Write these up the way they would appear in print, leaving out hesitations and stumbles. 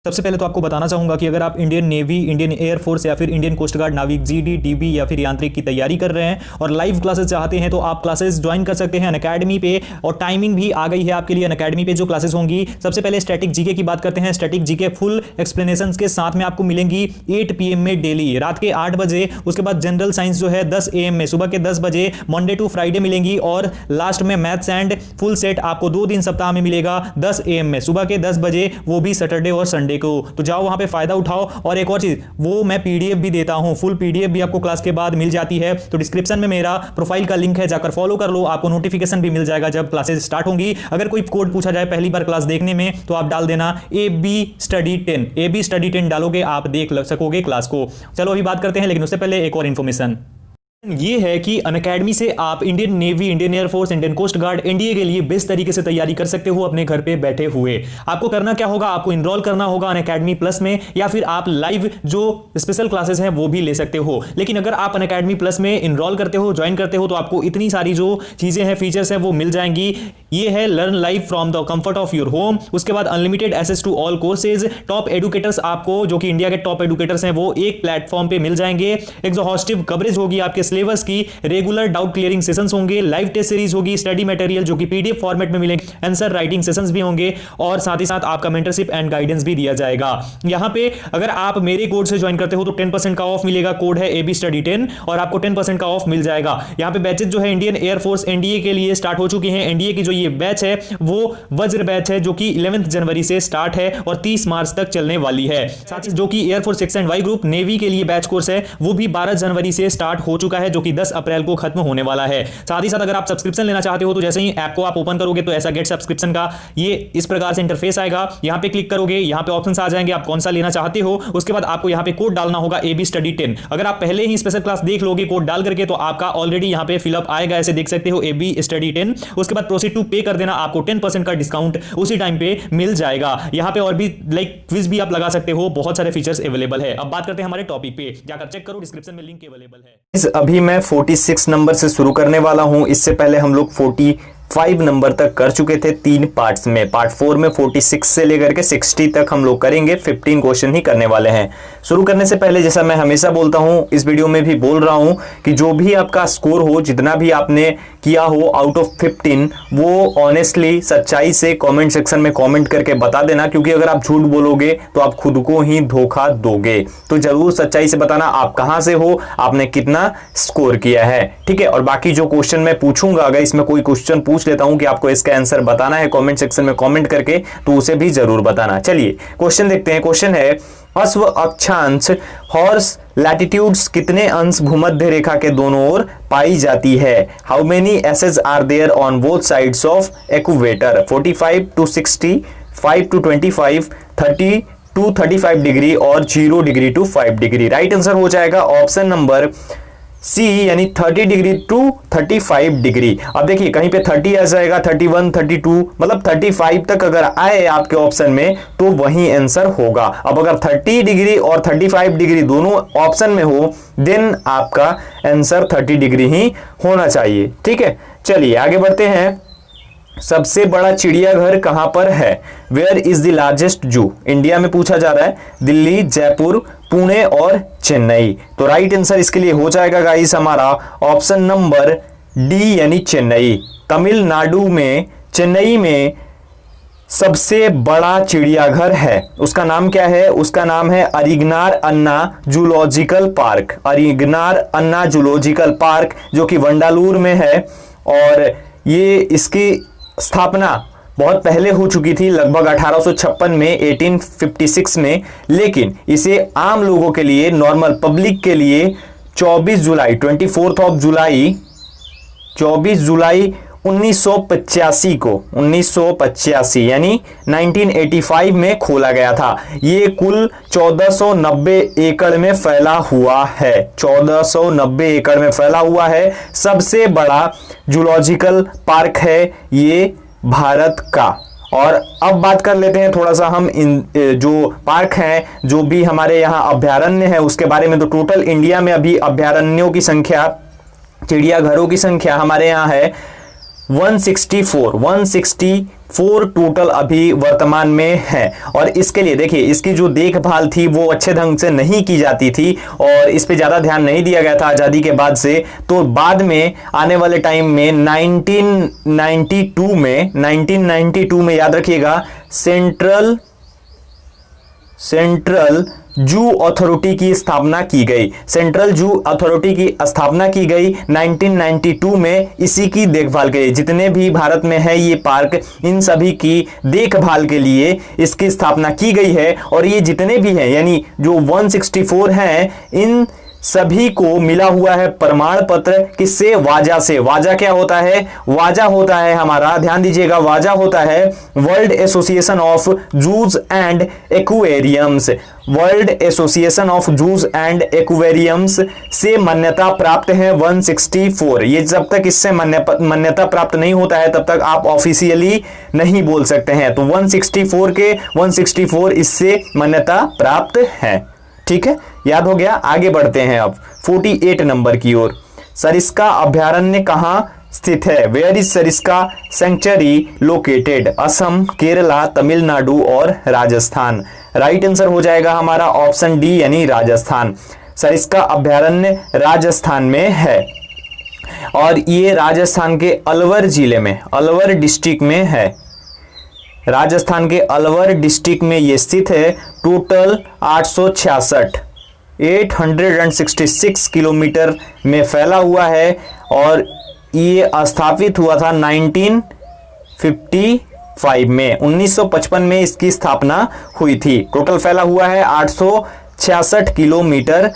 सबसे पहले तो आपको बताना चाहूंगा कि अगर आप इंडियन नेवी, इंडियन एयरफोर्स या फिर इंडियन कोस्ट गार्ड, नाविक, जीडी, डीबी या फिर यांत्रिक की तैयारी कर रहे हैं और लाइव क्लासेस चाहते हैं तो आप क्लासेस ज्वाइन कर सकते हैं अनअकैडमी पे। और टाइमिंग भी आ गई है आपके लिए अनअकैडमी पे जो क्लासेस होंगी। सबसे पहले स्टैटिक जीके की बात करते हैं। स्टैटिक जीके फुल एक्सप्लेनेशन के साथ में आपको मिलेंगी 8 PM में डेली, रात के 8 बजे। उसके बाद जनरल साइंस जो है 10 AM में, सुबह के 10 बजे मंडे टू फ्राइडे मिलेंगी। और लास्ट में मैथ्स एंड फुल सेट आपको 2 दिन सप्ताह में मिलेगा 10 AM में, सुबह के 10 बजे, वो भी सैटरडे और संडे को। तो जाओ वहां पे फायदा उठाओ। और एक और चीज, वो मैं पीडीएफ भी देता हूं, फुल पीडीएफ भी आपको क्लास के बाद मिल जाती है। तो डिस्क्रिप्शन में मेरा प्रोफाइल का लिंक है, जाकर फॉलो कर लो, आपको नोटिफिकेशन भी मिल जाएगा जब क्लासेस स्टार्ट होंगी। अगर कोई कोड पूछा जाए पहली बार क्लास देखने में तो आप डाल देना AB Study 10, AB Study 10 डालोगे, आप देख सकोगे क्लास को। चलो अभी बात करते हैं, लेकिन उससे पहले एक और इन्फॉर्मेशन ये है कि अनअकैडमी से आप Indian navy, Indian air force, Indian coast guard, NDA के लिए बेस्ट तरीके से तैयारी कर सकते हो अपने घर पे बैठे हुए। आपको करना क्या होगा, आपको इनरोल करना होगा अनअकैडमी प्लस में, या फिर आप लाइव जो स्पेशल क्लासेस हैं वो भी ले सकते हो। लेकिन अगर आप अनअकैडमी प्लस में इनरोल करते हो, ज्वाइन करते हो, तो आपको इतनी सारी जो चीजें हैं, फीचर्स हैं, वो मिल जाएंगी। ये है learn live from the comfort of your home. उसके बाद unlimited access to all courses. Top educators आपको, जो कि इंडिया के टॉप एडुकेटर्स हैं, वो एक प्लेटफॉर्म पे मिल जाएंगे। एग्जॉस्टिव कवरेज होगी आपके सिलेबस की, रेगुलर डाउट क्लियरिंग सेशंस होंगे, लाइव टेस्ट सीरीज होगी, स्टडी मटेरियल जो कि पीडीएफ फॉर्मेट में मिलेंगे, आंसर राइटिंग सेशंस भी होंगे, और साथ ही साथ आपका मेंटरशिप एंड गाइडेंस भी दिया जाएगा। यहां पे अगर आप मेरे कोड से ज्वाइन करते हो तो 10% का ऑफ मिलेगा। कोड है AB Study 10 और आपको 10% का ऑफ मिल जाएगा। यहां पे बैचेस जो है इंडियन एयरफोर्स एनडीए के लिए स्टार्ट हो चुकी हैं। एनडीए की जो ये बैच है वो वज्र बैच है, जो कि 11 जनवरी से स्टार्ट है और 30 मार्च तक चलने वाली है। साथ ही जो कि air force section Y group navy के लिए बैच कोर्स है, वो भी 12 जनवरी से स्टार्ट हो चुका है, जो कि 10 अप्रैल को खत्म होने वाला है। साथ ही साथ अगर आप सब्सक्रिप्शन लेना चाहते हो तो जैसे ही ऐप को आप ओपन करोगे तो ऐसा गेट सब्सक्रिप्शन का ये इस प्रकार से इंटरफेस आएगा। यहां पे क्लिक करोगे, यहां पे ऑप्शंस आ जाएंगे, आप कौन सा लेना चाहते हो। उसके बाद आपको यहां पे कोड डालना होगा AB Study 10। अगर आप पहले ही स्पेशल क्लास देख लोगे कोड डाल करके तो आपका ऑलरेडी यहां पे फिलअप आएगा, ऐसे देख सकते हो AB Study 10। उसके बाद प्रोसीड टू पे कर देना, आपको 10% का डिस्काउंट उसी टाइम पे मिल जाएगा। यहां पे और भी लाइक क्विज भी आप लगा सकते हो, बहुत सारे फीचर्स अवेलेबल है। अब बात करते हैं हमारे टॉपिक पे, जाकर चेक करो, डिस्क्रिप्शन में लिंक अवेलेबल है। अभी मैं 46 नंबर से शुरू करने वाला हूं। इससे पहले हम लोग 45 नंबर तक कर चुके थे 3 पार्ट्स में। पार्ट 4 में 46 से लेकर के 60 तक हम लोग करेंगे। 15 क्वेश्चन ही करने वाले हैं। शुरू करने से पहले जैसा मैं हमेशा बोलता हूं, इस वीडियो में भी बोल रहा हूं कि जो भी आपका स्कोर हो, जितना भी आपने किया हो आउट ऑफ 15, वो ऑनेस्टली सच्चाई से कमेंट सेक्शन में कमेंट करके बता देना, क्योंकि अगर आप झूठ बोलोगे तो आप खुद को ही धोखा दोगे। तो जरूर सच्चाई से बताना आप कहां से हो, आपने कितना स्कोर किया है, ठीक है। और बाकी जो क्वेश्चन मैं पूछूंगा, अगर इसमें कोई क्वेश्चन पूछ लेता हूं कि आपको इसका आंसर बताना है कमेंट सेक्शन में कमेंट करके, तो उसे भी जरूर बताना। चलिए क्वेश्चन देखते हैं। क्वेश्चन है, अश्व अक्षांश हॉर्स लैटिट्यूड्स कितने अंश भूमध्य रेखा के दोनों ओर पाई जाती है? How many aces are there on both sides of equator? 45 to 60, 5 to 25, 30 to 35 degree और 0 degree to 5 degree. Right answer हो जाएगा ऑप्शन नंबर C, यानी 30 डिग्री टू 35 डिग्री। अब देखिए कहीं पे 30 आ जाएगा, 31, 32, मतलब 35 तक अगर आए आपके ऑप्शन में तो वही आंसर होगा। अब अगर 30 डिग्री और 35 डिग्री दोनों ऑप्शन में हो, देन आपका आंसर 30 डिग्री ही होना चाहिए, ठीक है। चलिए आगे बढ़ते हैं। सबसे बड़ा चिड़ियाघर कहां पर है? वेयर इज द लार्जेस्ट जू? इंडिया में पूछा जा रहा है। दिल्ली, जयपुर, पुणे और चेन्नई। तो राइट आंसर इसके लिए हो जाएगा गाइस हमारा ऑप्शन नंबर डी, यानी चेन्नई। तमिलनाडु में चेन्नई में सबसे बड़ा चिड़ियाघर है। उसका नाम क्या है? उसका नाम है अरिगनार अन्ना जूलॉजिकल पार्क। अरिगनार अन्ना जूलॉजिकल पार्क, जो कि वंडालूर में है। और ये इसकी स्थापना बहुत पहले हो चुकी थी, लगभग 1856 में, 1856 में। लेकिन इसे आम लोगों के लिए, नॉर्मल पब्लिक के लिए 24 जुलाई 1985 को, 1985 यानी 1985 में खोला गया था। ये कुल 1490 एकड़ में फैला हुआ है। 1490 एकड़ में फैला हुआ है। सबसे बड़ा जूलॉजिकल पार्क है ये भारत का। और अब बात कर लेते हैं थोड़ा सा हम इन जो पार्क हैं, जो भी हमारे यहाँ अभ्यारण्य है, उसके बारे में। तो टोटल इंडिया में अभी अभ्यारण्यों की संख्या, चिड़ियाघरों की संख्या हमारे यहाँ है 164 टोटल अभी वर्तमान में है। और इसके लिए देखिए, इसकी जो देखभाल थी वो अच्छे ढंग से नहीं की जाती थी और इस पे ज़्यादा ध्यान नहीं दिया गया था आज़ादी के बाद से। तो बाद में आने वाले टाइम में 1992 में याद रखिएगा, सेंट्रल जू अथॉरिटी की स्थापना की गई। सेंट्रल जू अथॉरिटी की स्थापना की गई 1992 में। इसी की देखभाल के लिए, जितने भी भारत में है ये पार्क, इन सभी की देखभाल के लिए इसकी स्थापना की गई है। और ये जितने भी हैं, यानी जो 164 हैं, इन सभी को मिला हुआ है प्रमाण पत्र। किससे? वाजा से। वाजा क्या होता है? वाजा होता है हमारा, ध्यान दीजिएगा, वाजा होता है world association of zoos and aquariums. World association of zoos and aquariums से मान्यता प्राप्त है 164। ये जब तक इससे मान्यता प्राप्त नहीं होता है तब तक आप ऑफिशियली नहीं बोल सकते हैं। तो 164 इससे मान्यता प्राप्त है। ठीक है, याद हो गया। आगे बढ़ते हैं अब 48 नंबर की ओर। सरिस्का अभयारण्य कहां स्थित है? Where is Sariska sanctuary located? Assam, Kerala, Tamil Nadu और राजस्थान। राइट आंसर हो जाएगा हमारा ऑप्शन डी, यानी राजस्थान। सरिस्का अभयारण्य राजस्थान में है और ये राजस्थान के अलवर जिले में, अलवर डिस्ट्रिक्ट में है। राजस्थान के अलवर डिस्ट्रिक्ट में ये स्थित है। टोटल 866 किलोमीटर में फैला हुआ है और ये स्थापित हुआ था 1955 में। 1955 में इसकी स्थापना हुई थी। टोटल फैला हुआ है 866 किलोमीटर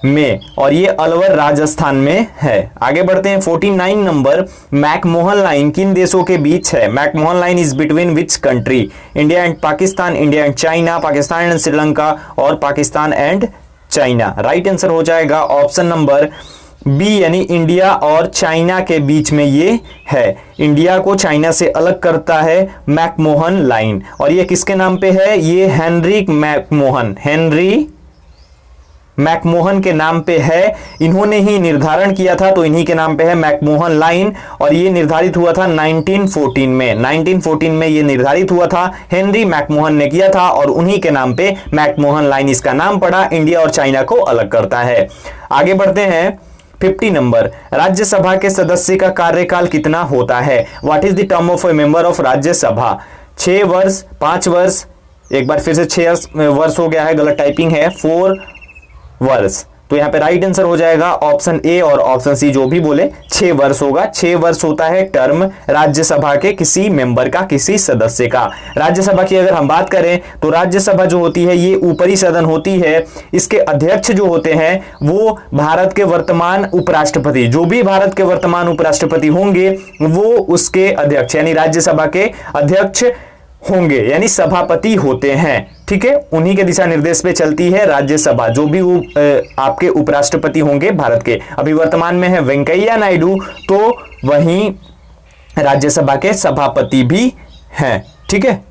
में और ये अलवर राजस्थान में है। आगे बढ़ते हैं 49 नंबर। मैकमोहन लाइन किन देशों के बीच है? McMahon line is between which country? India and Pakistan, India and China, Pakistan and Sri Lanka और Pakistan and China. Right answer हो जाएगा ऑप्शन नंबर बी, यानी इंडिया और चाइना के बीच में ये है। इंडिया को चाइना से अलग करता है मैकमोहन लाइन। और ये किसके नाम पे है? ये हेनरी मैकमोहन के नाम पे है। इन्होंने ही निर्धारण किया था, तो इन्हीं के नाम पे है मैकमोहन लाइन। और ये निर्धारित हुआ था 1914 में। 1914 में ये निर्धारित हुआ था, हेनरी मैकमोहन ने किया था और उन्हीं के नाम पे मैकमोहन लाइन इसका नाम पड़ा। इंडिया और चाइना को अलग करता है। आगे बढ़ते हैं 50 नंबर। राज्यसभा के सदस्य का कार्यकाल कितना होता है? What is the term of A member of Rajya Sabha? 6 वर्ष, 5 वर्ष, एक बार फिर से 6 वर्ष हो गया है, गलत टाइपिंग है, 4 वर्ष। तो यहां पे राइट आंसर हो जाएगा ऑप्शन ए और ऑप्शन सी, जो भी बोले 6 वर्ष होगा। 6 वर्ष होता है टर्म राज्यसभा के किसी मेंबर का, किसी सदस्य का। राज्यसभा की अगर हम बात करें तो राज्यसभा जो होती है ये ऊपरी सदन होती है। इसके अध्यक्ष जो होते हैं वो भारत के वर्तमान उपराष्ट्रपति, जो भी भारत के वर्तमान उपराष्ट्रपति होंगे वो उसके अध्यक्ष, यानी राज्यसभा के अध्यक्ष होंगे, यानी सभापति होते हैं। ठीक है, उन्हीं के दिशा निर्देश पे चलती है राज्यसभा। जो भी आपके उपराष्ट्रपति होंगे भारत के, अभी वर्तमान में है वेंकैया नायडू, तो वहीं राज्यसभा के सभापति भी हैं। ठीक है,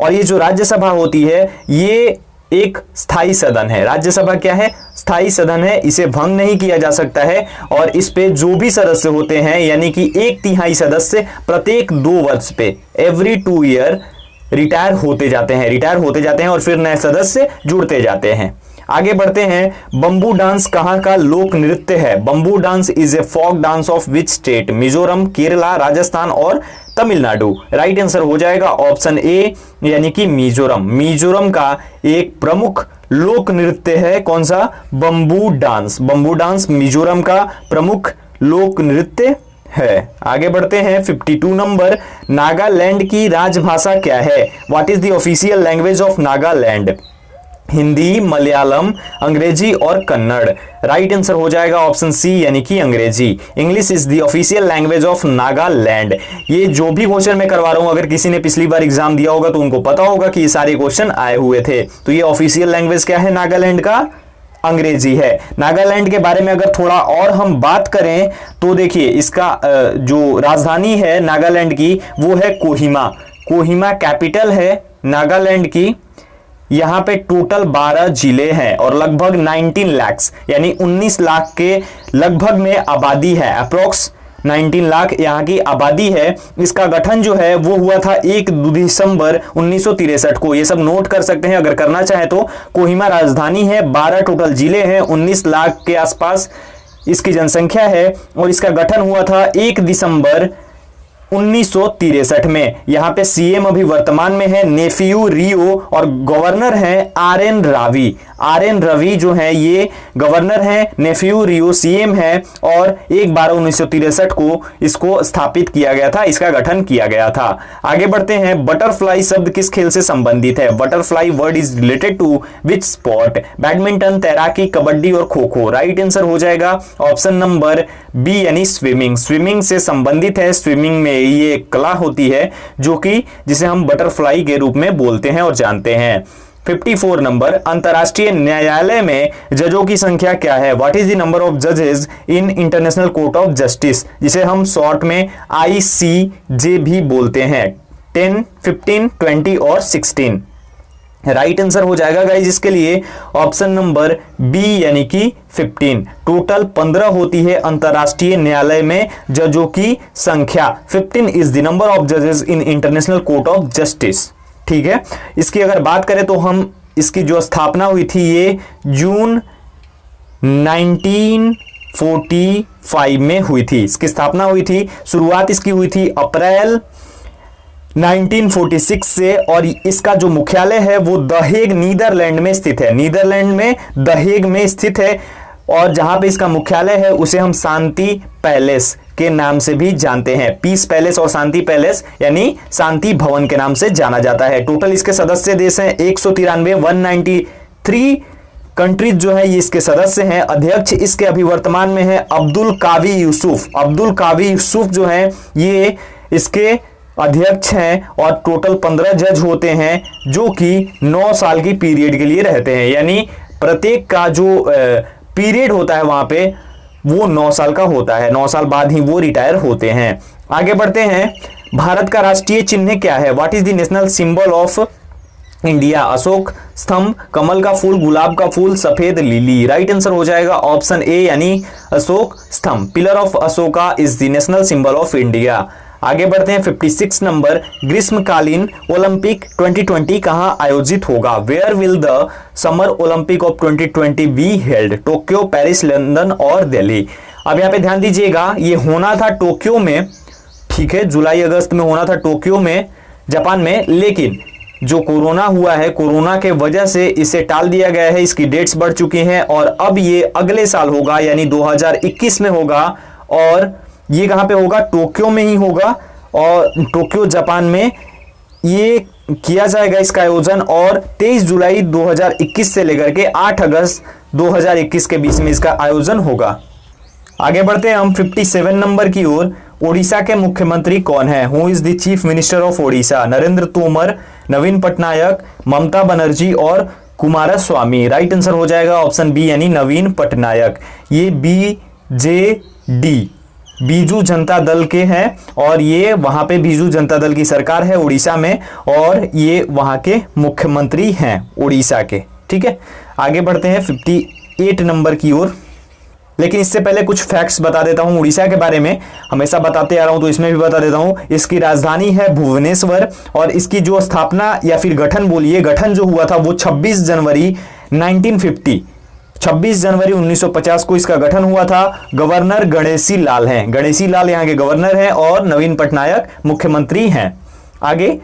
और ये जो राज्यसभा होती है ये एक स्थायी सदन है। राज्यसभा क्या है? स्थायी सदन है। इसे भंग नहीं किया जा सकता है और इस पे जो भी सदस्य होते हैं, यानी कि 1/3 सदस्य प्रत्येक 2 वर्ष पे, एवरी 2 ईयर रिटायर होते जाते हैं और फिर नए सदस्य जुड़ते जाते हैं। आगे बढ़ते हैं। बंबू डांस कहां का लोक नृत्य है? Bamboo dance is a folk dance of which state? Mizoram, Kerala, Rajasthan और तमिलनाडु। राइट आंसर हो जाएगा ऑप्शन ए, यानी कि मिजोरम। मिजोरम का एक प्रमुख लोक नृत्य है। कौन सा? Bamboo dance. Bamboo dance Mizoram का प्रमुख लोक नृत्य है। आगे बढ़ते हैं 52 नंबर। नागालैंड की राजभाषा क्या है? What is the official language of Nagaland? Hindi, Malayalam, अंग्रेजी और कन्नड़। राइट आंसर हो जाएगा ऑप्शन सी, यानी कि अंग्रेजी। English is the official language of Nagaland. ये जो भी क्वेश्चन मैं करवा रहा हूं, अगर किसी ने पिछली बार एग्जाम दिया होगा तो उनको पता होगा कि ये सारे क्वेश्चन आए हुए थे। तो ये ऑफिशियल लैंग्वेज क्या है नागालैंड का? अंग्रेजी है। नागालैंड के बारे में अगर थोड़ा और हम बात करें तो देखिए, इसका जो राजधानी है नागालैंड की वो है कोहिमा। कोहिमा कैपिटल है नागालैंड की। यहाँ पे टोटल 12 जिले हैं और लगभग 19 लाख, यानी 19 लाख के लगभग में आबादी है। अप्रोक्स 19 लाख यहाँ की आबादी है। इसका गठन जो है वो हुआ था 1 दिसंबर 1963 को। ये सब नोट कर सकते हैं अगर करना चाहे तो। कोहिमा राजधानी है, 12 टोटल जिले हैं, 19 लाख के आसपास इसकी जनसंख्या है और इसका गठन हुआ था 1 दिसंबर 1963 में। यहाँ पे सीएम अभी वर्तमान में है नेफ्यू रियो और गवर्नर है आर.एन. रावी। आर.एन. रवि जो है ये गवर्नर है, नेफ्यू रियो सीएम है और 1/12/1963 को इसको स्थापित किया गया था, इसका गठन किया गया था। आगे बढ़ते हैं, बटरफ्लाई शब्द किस खेल से संबंधित है? Butterfly word is related to which sport? Badminton, तैराकी, कबड्डी और खो खो। राइट आंसर हो जाएगा ऑप्शन नंबर बी यानी स्विमिंग। स्विमिंग से संबंधित है। स्विमिंग में ये कला होती है जो कि जिसे हम बटरफ्लाई के रूप में बोलते हैं और जानते हैं। 54 नंबर, अंतरराष्ट्रीय न्यायालय में जजों की संख्या क्या है? What is the number of जजेस in international court of justice, जिसे हम शॉर्ट में ICJ भी बोलते हैं? 10, 15, 20 और 16। राइट आंसर हो जाएगा गाइज इसके लिए ऑप्शन नंबर बी यानी कि 15। टोटल 15 होती है अंतरराष्ट्रीय न्यायालय में जजों की संख्या। 15 इज द नंबर ऑफ जजेस in international court of justice. ठीक है, इसकी अगर बात करें तो हम इसकी जो स्थापना हुई थी ये जून 1945 में हुई थी। इसकी स्थापना हुई थी, शुरुआत इसकी हुई थी अप्रैल 1946 से और इसका जो मुख्यालय है वो द हेग नीदरलैंड में स्थित है। नीदरलैंड में द हेग में स्थित है और जहां पे इसका मुख्यालय है उसे हम शांति पैलेस के नाम से भी जानते हैं। पीस पैलेस और शांति पैलेस यानी शांति भवन के नाम से जाना जाता है। टोटल इसके सदस्य देश हैं 193, 193 कंट्रीज जो है ये इसके सदस्य हैं। अध्यक्ष इसके अभी वर्तमान में है अब्दुल कावी यूसुफ। अब्दुल कावी यूसुफ जो है ये इसके अध्यक्ष हैं और टोटल 15 जज होते हैं जो कि 9 साल की पीरियड के लिए रहते हैं, यानी प्रत्येक का जो पीरियड होता है वहां पे वो 9 साल का होता है। 9 साल बाद ही वो रिटायर होते हैं। आगे बढ़ते हैं, भारत का राष्ट्रीय चिन्ह क्या है? What is the national symbol of India? Ashok स्तंभ, कमल का फूल, गुलाब का फूल, सफेद लिली। राइट आंसर हो जाएगा ऑप्शन ए यानी अशोक स्तंभ। Pillar of Ashoka is the national symbol of India. आगे बढ़ते हैं, 56 नंबर, ग्रीष्मकालीन ओलंपिक 2020 कहां आयोजित होगा? Where will the summer Olympic of 2020 be held? Tokyo, Paris, London और दिल्ली। अब यहां पे ध्यान दीजिएगा, ये होना था टोक्यो में, ठीक है, जुलाई अगस्त में होना था टोक्यो में, जापान में, लेकिन जो कोरोना हुआ है, कोरोना के वजह से इसे टाल दिया गया है। इसकी डेट्स बढ़ चुकी हैं और अब ये अगले साल होगा यानी 2021 में होगा और ये कहां पे होगा? टोक्यो में ही होगा और टोक्यो जापान में ये किया जाएगा इसका आयोजन और 23 जुलाई 2021 से लेकर के 8 अगस्त 2021 के बीच में इसका आयोजन होगा। आगे बढ़ते हैं हम 57 नंबर की ओर। ओडिशा के मुख्यमंत्री कौन है? Who is the chief minister of Odisha? Narendra Tomar, Naveen Patnaik, Mamata Banerjee और कुमारस्वामी। राइट आंसर हो जाएगा ऑप्शन बी यानी नवीन पटनायक। ये BJD बीजू जनता दल के हैं और ये वहां पे बीजू जनता दल की सरकार है उड़ीसा में और ये वहां के मुख्यमंत्री हैं उड़ीसा के। ठीक है, आगे बढ़ते हैं 58 नंबर की ओर। लेकिन इससे पहले कुछ फैक्ट्स बता देता हूं उड़ीसा के बारे में, हमेशा बताते आ रहा हूं तो इसमें भी बता देता हूं। इसकी राजधानी है भुवनेश्वर और इसकी जो स्थापना या फिर गठन बोलिए, गठन जो हुआ था वो 26 जनवरी 1950, 26 जनवरी 1950 को इसका गठन हुआ था। गवर्नर गणेशी लाल हैं, गणेशी लाल यहाँ के गवर्नर हैं और नवीन पटनायक मुख्यमंत्री हैं। आगे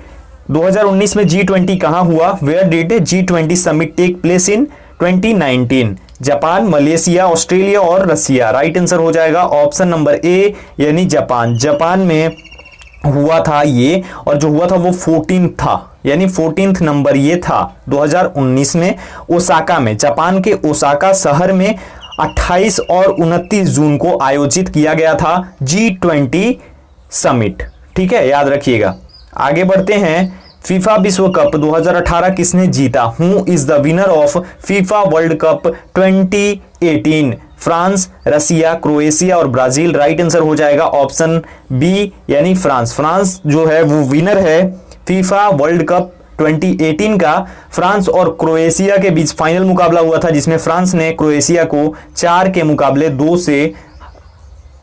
2019 में G20 कहां हुआ? Where did G20 summit take place in 2019? Japan, Malaysia, Australia और रसिया। राइट आंसर हो जाएगा ऑप्शन नंबर ए यानी जापान। जापान में हुआ था ये और जो हुआ था वो 14 था यानी 14th नंबर ये था 2019 में ओसाका में, जापान के ओसाका शहर में 28 और 29 जून को आयोजित किया गया था G20 समिट। ठीक है, याद रखिएगा। आगे बढ़ते हैं, फीफा विश्व कप 2018 किसने जीता? Who is the winner of FIFA world cup 2018? France, Russia, Croatia और ब्राजील। राइट आंसर हो जाएगा ऑप्शन बी यानी फ्रांस। फ्रांस जो है वो विनर है फीफा वर्ल्ड कप 2018 का। फ्रांस और क्रोएशिया के बीच फाइनल मुकाबला हुआ था जिसमें फ्रांस ने क्रोएशिया को 4 के मुकाबले 2 से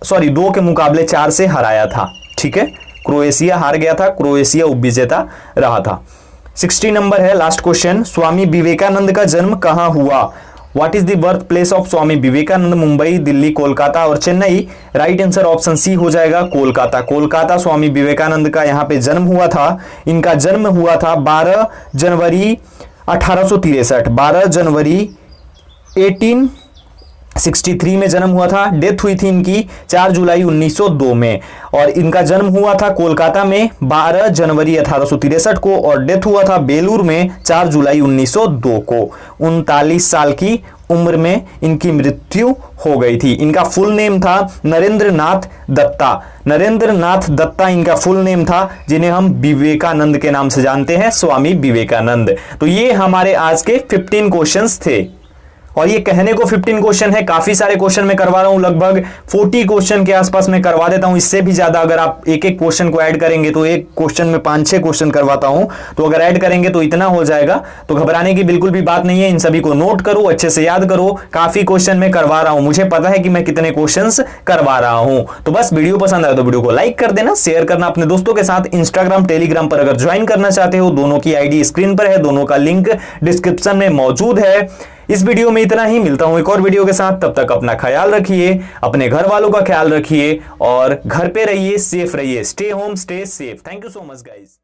2 के मुकाबले 4 से हराया था। ठीक है, क्रोएशिया हार गया था, क्रोएशिया उपविजेता रहा था। 60 नंबर है लास्ट क्वेश्चन, स्वामी विवेकानंद का जन्म कहां हुआ? What is the birth place of Swami Vivekananda? Mumbai, Delhi, Kolkata और Chennai. Right answer option C हो जाएगा, कोलकाता। कोलकाता स्वामी विवेकानंद का यहां पे जन्म हुआ था। इनका जन्म हुआ था 12 जनवरी 1863, 12 जनवरी 1863 में जन्म हुआ था। डेथ हुई थी इनकी 4 जुलाई 1902 में, और इनका जन्म हुआ था कोलकाता में 12 जनवरी 1863 को, और डेथ हुआ था बेलूर में 4 जुलाई 1902 को। 39 साल की उम्र में इनकी मृत्यु हो गई थी। इनका फुल नेम था नरेंद्र नाथ दत्ता। नरेंद्र नाथ दत्ता इनका फुल नेम था, जिन्हें हम विवेकानंद के नाम से जानते हैं, स्वामी विवेकानंद। तो ये हमारे आज के 15 क्वेश्चंस थे, और ये कहने को 15 क्वेश्चन है, काफी सारे क्वेश्चन मैं करवा रहा हूं, लगभग 40 क्वेश्चन के आसपास मैं करवा देता हूं। इससे भी ज्यादा अगर आप एक एक क्वेश्चन को ऐड करेंगे तो एक क्वेश्चन में 5-6 क्वेश्चन करवाता हूं, तो अगर ऐड करेंगे तो इतना हो जाएगा। तो घबराने की बिल्कुल भी बात नहीं है, इन सभी को नोट करो, अच्छे से याद करो। काफी क्वेश्चन मैं करवा रहा हूं, मुझे पता है कि मैं कितने क्वेश्चन करवा रहा हूं। तो बस वीडियो पसंद आए तो वीडियो को लाइक कर देना, शेयर करना अपने दोस्तों के साथ। इंस्टाग्राम, टेलीग्राम पर अगर ज्वाइन करना चाहते हो, दोनों की आईडी स्क्रीन पर है, दोनों का लिंक डिस्क्रिप्शन में मौजूद है। इस वीडियो में इतना ही, मिलता हूं एक और वीडियो के साथ। तब तक अपना ख्याल रखिए, अपने घर वालों का ख्याल रखिए, और घर पे रहिए, सेफ रहिए। Stay home, stay safe. Thank you so much guys.